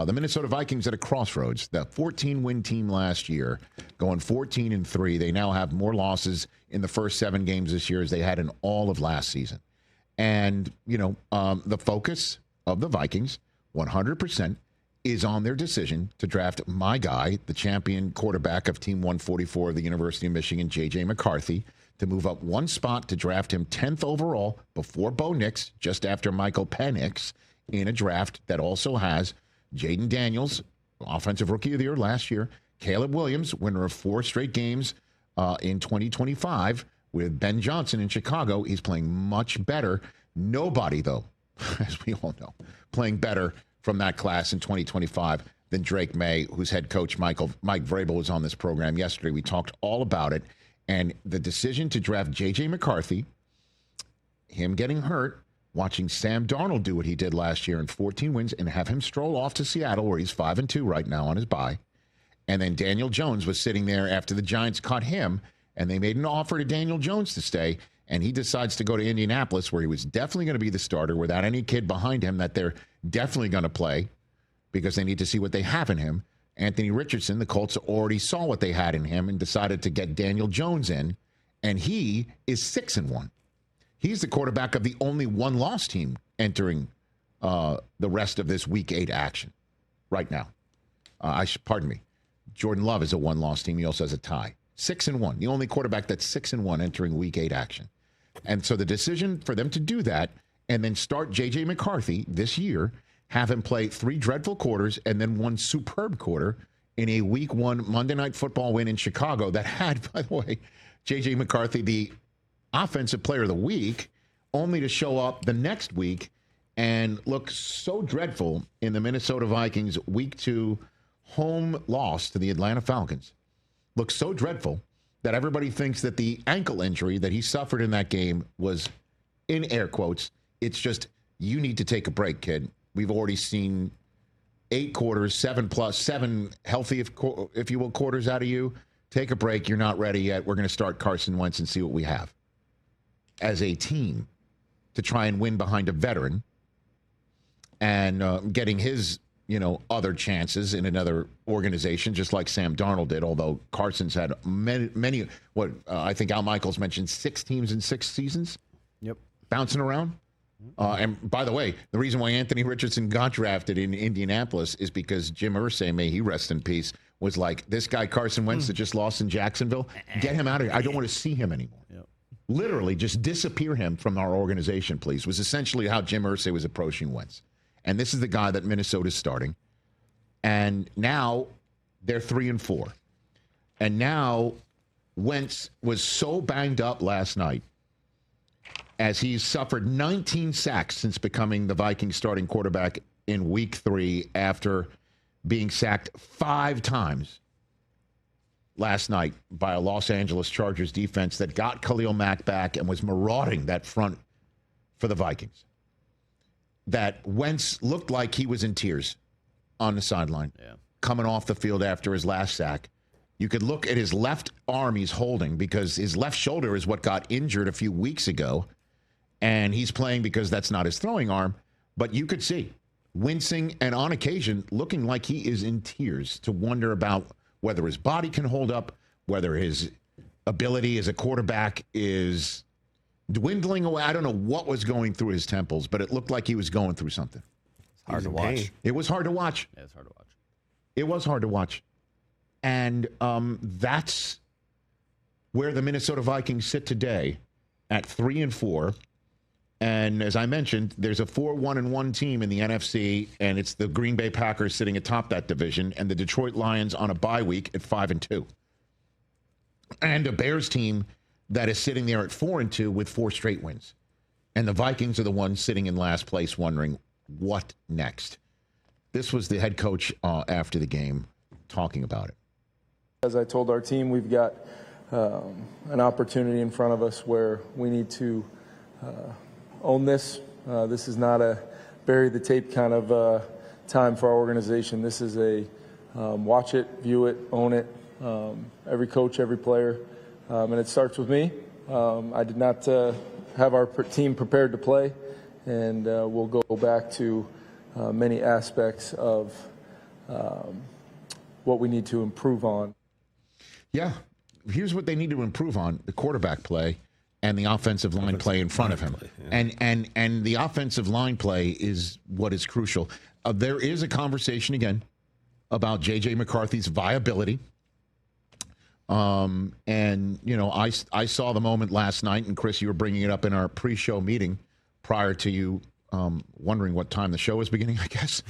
The Minnesota Vikings at a crossroads. The 14-win team last year, going 14-3. They now have more losses in the first 7 games this year as they had in all of last season. And, the focus of the Vikings, 100%, is on their decision to draft my guy, the champion quarterback of Team 144 of the University of Michigan, J.J. McCarthy, to move up one spot to draft him 10th overall before Bo Nix, just after Michael Penix, in a draft that also has Jaden Daniels, Offensive Rookie of the Year last year, Caleb Williams, winner of 4 straight games in 2025 with Ben Johnson in Chicago. He's playing much better. Nobody, though, as we all know, playing better from that class in 2025 than Drake May, whose head coach, Mike Vrabel, was on this program yesterday. We talked all about it. And the decision to draft J.J. McCarthy, him getting hurt, watching Sam Darnold do what he did last year in 14 wins and have him stroll off to Seattle, where he's 5-2 right now on his bye. And then Daniel Jones was sitting there after the Giants cut him, and they made an offer to Daniel Jones to stay, and he decides to go to Indianapolis, where he was definitely going to be the starter without any kid behind him that they're definitely going to play because they need to see what they have in him. Anthony Richardson, the Colts already saw what they had in him and decided to get Daniel Jones in, and he is 6-1. He's the quarterback of the only one-loss team entering the rest of this Week 8 action right now. Pardon me. Jordan Love is a one-loss team. He also has a tie. 6-1. The only quarterback that's 6-1 entering Week 8 action. And so the decision for them to do that and then start J.J. McCarthy this year, have him play 3 dreadful quarters and then 1 superb quarter in a Week 1 Monday Night Football win in Chicago that had, by the way, J.J. McCarthy, the Offensive Player of the Week, only to show up the next week and look so dreadful in the Minnesota Vikings Week 2 home loss to the Atlanta Falcons. Look so dreadful that everybody thinks that the ankle injury that he suffered in that game was, in air quotes, it's just, you need to take a break, kid. We've already seen 8 quarters, 7 healthy, if you will, quarters out of you. Take a break. You're not ready yet. We're going to start Carson Wentz and see what we have as a team to try and win behind a veteran and getting his, other chances in another organization, just like Sam Darnold did, although Carson's had many I think Al Michaels mentioned 6 teams in 6 seasons. Yep. Bouncing around. And by the way, the reason why Anthony Richardson got drafted in Indianapolis is because Jim Irsay, may he rest in peace, was like, this guy Carson Wentz that just lost in Jacksonville, get him out of here. I don't want to see him anymore. Yep. Literally, just disappear him from our organization, please, was essentially how Jim Irsay was approaching Wentz. And this is the guy that Minnesota's starting. And now they're 3-4. And now Wentz was so banged up last night, as he's suffered 19 sacks since becoming the Vikings starting quarterback in Week 3 after being sacked 5 times last night by a Los Angeles Chargers defense that got Khalil Mack back and was marauding that front for the Vikings. That Wentz looked like he was in tears on the sideline, coming off the field after his last sack. You could look at his left arm he's holding because his left shoulder is what got injured a few weeks ago. And he's playing because that's not his throwing arm. But you could see wincing and on occasion looking like he is in tears to wonder about whether his body can hold up, whether his ability as a quarterback is dwindling away. I don't know what was going through his temples, but it looked like he was going through something. It's hard to watch. It was hard to watch. Yeah, it's hard to watch. It was hard to watch. And that's where the Minnesota Vikings sit today at 3-4. And as I mentioned, there's a 4-1-1 team in the NFC, and it's the Green Bay Packers sitting atop that division, and the Detroit Lions on a bye week at 5-2. And a Bears team that is sitting there at 4-2 with 4 straight wins. And the Vikings are the ones sitting in last place wondering, what next? This was the head coach after the game talking about it. As I told our team, we've got an opportunity in front of us where we need to own this. This is not a bury the tape kind of time for our organization. This is a watch it, view it, own it. Every coach, every player. And it starts with me. I did not have our team prepared to play, and we'll go back to many aspects of what we need to improve on. Yeah, here's what they need to improve on: the quarterback play and the offensive line play in front of him. And the offensive line play is what is crucial. There is a conversation again about J.J. McCarthy's viability. And, you know, I saw the moment last night, and Chris, you were bringing it up in our pre-show meeting prior to you wondering what time the show was beginning, I guess.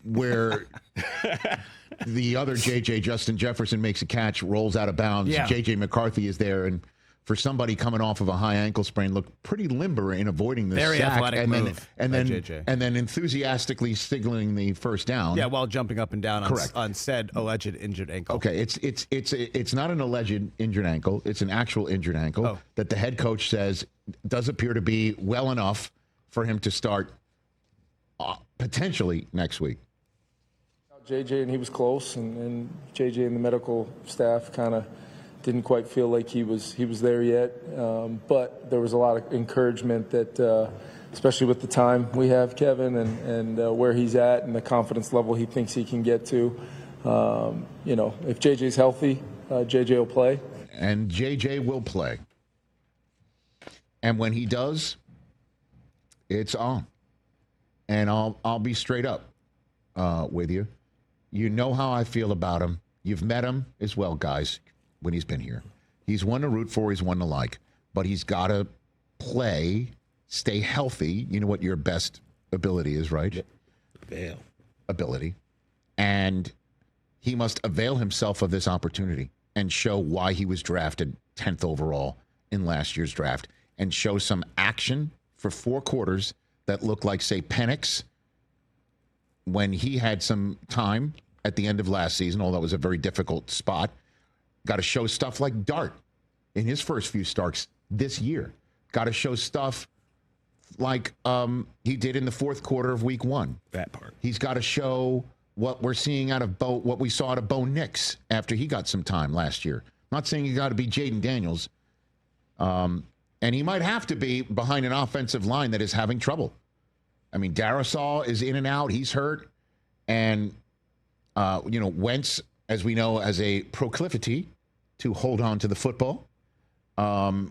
Where the other JJ, Justin Jefferson, makes a catch, rolls out of bounds. Yeah. JJ McCarthy is there, and for somebody coming off of a high ankle sprain, looked pretty limber in avoiding the Very sack. athletic move and then JJ. And then enthusiastically signaling the first down. Yeah, while jumping up and down on said alleged injured ankle. Okay, it's not an alleged injured ankle. It's an actual injured ankle that the head coach says does appear to be well enough for him to start potentially next week. JJ, and he was close, and JJ and the medical staff kind of didn't quite feel like he was there yet. But there was a lot of encouragement that, especially with the time we have, Kevin, and where he's at and the confidence level he thinks he can get to. You know, if JJ's healthy, JJ will play. And JJ will play. And when he does, it's on. And I'll be straight up with you. You know how I feel about him. You've met him as well, guys, when he's been here. He's one to root for. He's one to like. But he's got to play, stay healthy. You know what your best ability is, right? Ability. And he must avail himself of this opportunity and show why he was drafted 10th overall in last year's draft and show some action for 4 quarters that look like, say, Penix when he had some time at the end of last season, although it was a very difficult spot. Got to show stuff like Dart in his first few starts this year. Got to show stuff like he did in the fourth quarter of week 1. That part. He's got to show what we're seeing out of what we saw out of Bo Nix after he got some time last year. Not saying you got to be Jaden Daniels. And he might have to be behind an offensive line that is having trouble. I mean, Darrisaw is in and out. He's hurt. And, Wentz, as we know, has a proclivity to hold on to the football,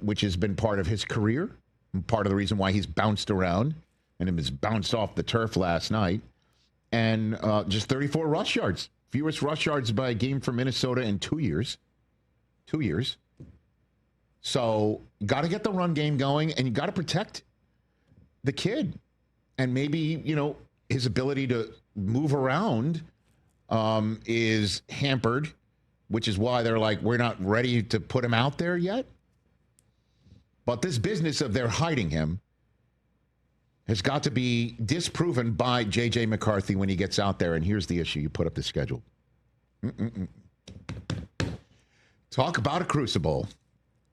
which has been part of his career, and part of the reason why he's bounced around, and he was bounced off the turf last night. And just 34 rush yards, fewest rush yards by a game for Minnesota in 2 years. 2 years. So you got to get the run game going, and you got to protect the kid. And maybe, his ability to move around is hampered, which is why they're like, we're not ready to put him out there yet. But this business of they're hiding him has got to be disproven by J.J. McCarthy when he gets out there. And here's the issue. You put up the schedule. Talk about a crucible.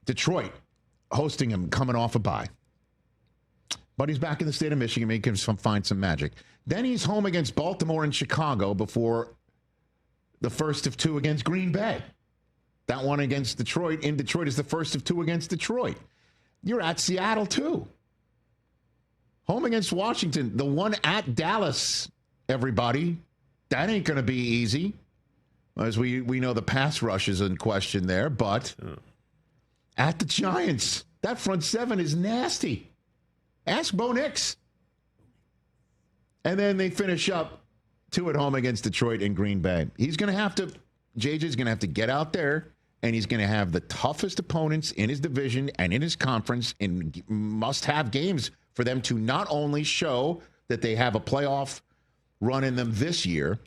Detroit hosting him coming off a bye. But he's back in the state of Michigan. Maybe he can find some magic. Then he's home against Baltimore and Chicago before the first of 2 against Green Bay. That one against Detroit in Detroit is the first of 2 against Detroit. You're at Seattle, too. Home against Washington. The one at Dallas, everybody. That ain't going to be easy. As we know, the pass rush is in question there. But at the Giants, that front 7 is nasty. Ask Bo Nix. And then they finish up 2 at home against Detroit and Green Bay. JJ's going to have to get out there, and he's going to have the toughest opponents in his division and in his conference in must-have games for them to not only show that they have a playoff run in them this year,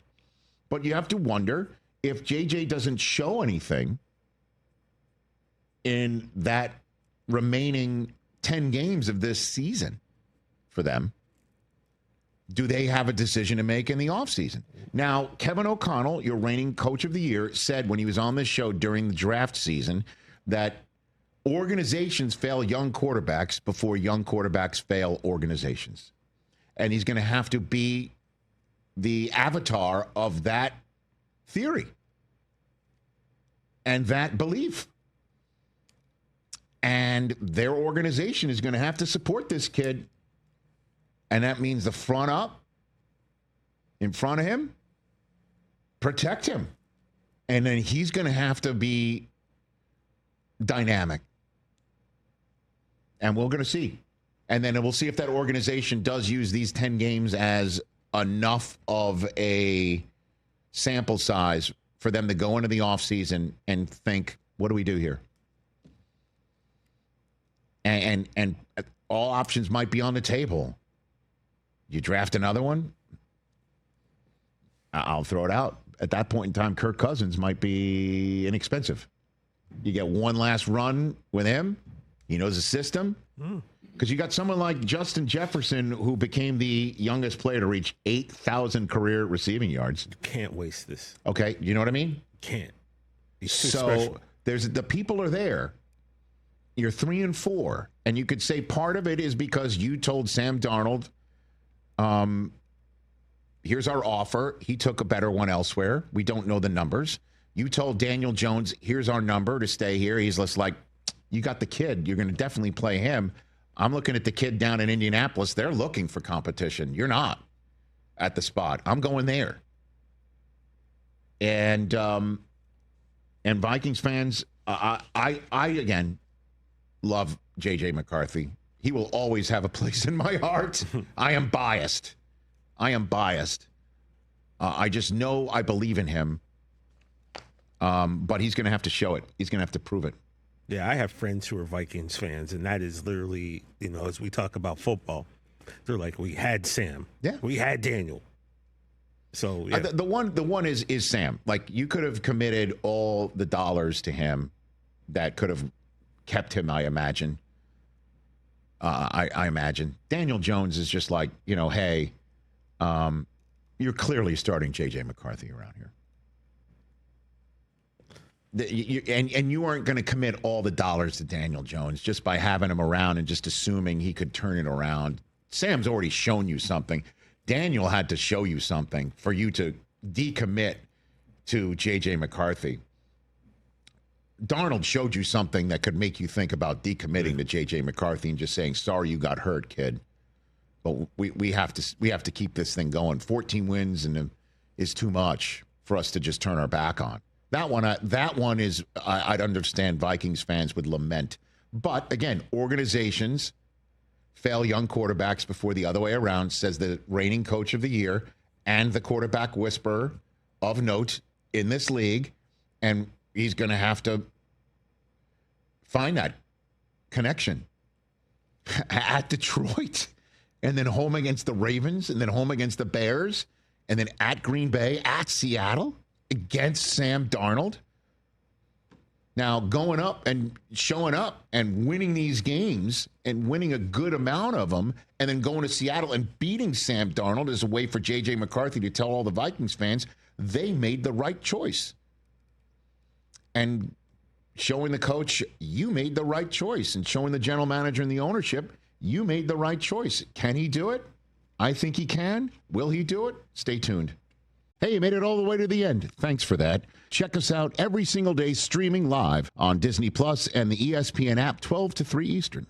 but you have to wonder if JJ doesn't show anything in that remaining 10 games of this season for them, do they have a decision to make in the offseason? Now, Kevin O'Connell, your reigning coach of the year, said when he was on this show during the draft season that organizations fail young quarterbacks before young quarterbacks fail organizations. And he's going to have to be the avatar of that theory and that belief. And their organization is going to have to support this kid. And that means the front up in front of him, protect him. And then he's going to have to be dynamic. And we're going to see. And then we'll see if that organization does use these 10 games as enough of a sample size for them to go into the offseason and think, what do we do here? And all options might be on the table. You draft another one, I'll throw it out. At that point in time, Kirk Cousins might be inexpensive. You get one last run with him. He knows the system. Because you got someone like Justin Jefferson, who became the youngest player to reach 8,000 career receiving yards. You can't waste this. Okay, you know what I mean? Can't. He's too So special. there's the people are there. You're 3-4, and you could say part of it is because you told Sam Darnold, here's our offer. He took a better one elsewhere. We don't know the numbers. You told Daniel Jones, here's our number to stay here. He's just like, you got the kid. You're going to definitely play him. I'm looking at the kid down in Indianapolis. They're looking for competition. You're not at the spot. I'm going there. And Vikings fans, I again love J.J. McCarthy. He will always have a place in my heart. I am biased. I just know I believe in him. But he's going to have to show it. He's going to have to prove it. Yeah, I have friends who are Vikings fans, and that is literally, as we talk about football, they're like, we had Sam. Yeah. We had Daniel. So, yeah. The one is Sam. Like, you could have committed all the dollars to him that could have kept him, I imagine. I imagine. Daniel Jones is just like, hey, you're clearly starting J.J. McCarthy around here. And you aren't going to commit all the dollars to Daniel Jones just by having him around and just assuming he could turn it around. Sam's already shown you something. Daniel had to show you something for you to decommit to J.J. McCarthy. Darnold showed you something that could make you think about decommitting to J.J. McCarthy and just saying, sorry you got hurt, kid. But we have to keep this thing going. 14 wins is too much for us to just turn our back on. That one is, I'd understand Vikings fans would lament. But, again, organizations fail young quarterbacks before the other way around, says the reigning coach of the year and the quarterback whisperer of note in this league. And he's going to have to find that connection at Detroit and then home against the Ravens and then home against the Bears and then at Green Bay, at Seattle. Against Sam Darnold. Now, going up and showing up and winning these games and winning a good amount of them and then going to Seattle and beating Sam Darnold is a way for J.J. McCarthy to tell all the Vikings fans they made the right choice. And showing the coach, you made the right choice. And showing the general manager and the ownership, you made the right choice. Can he do it? I think he can. Will he do it? Stay tuned. Hey, you made it all the way to the end. Thanks for that. Check us out every single day streaming live on Disney Plus and the ESPN app 12 to 3 Eastern.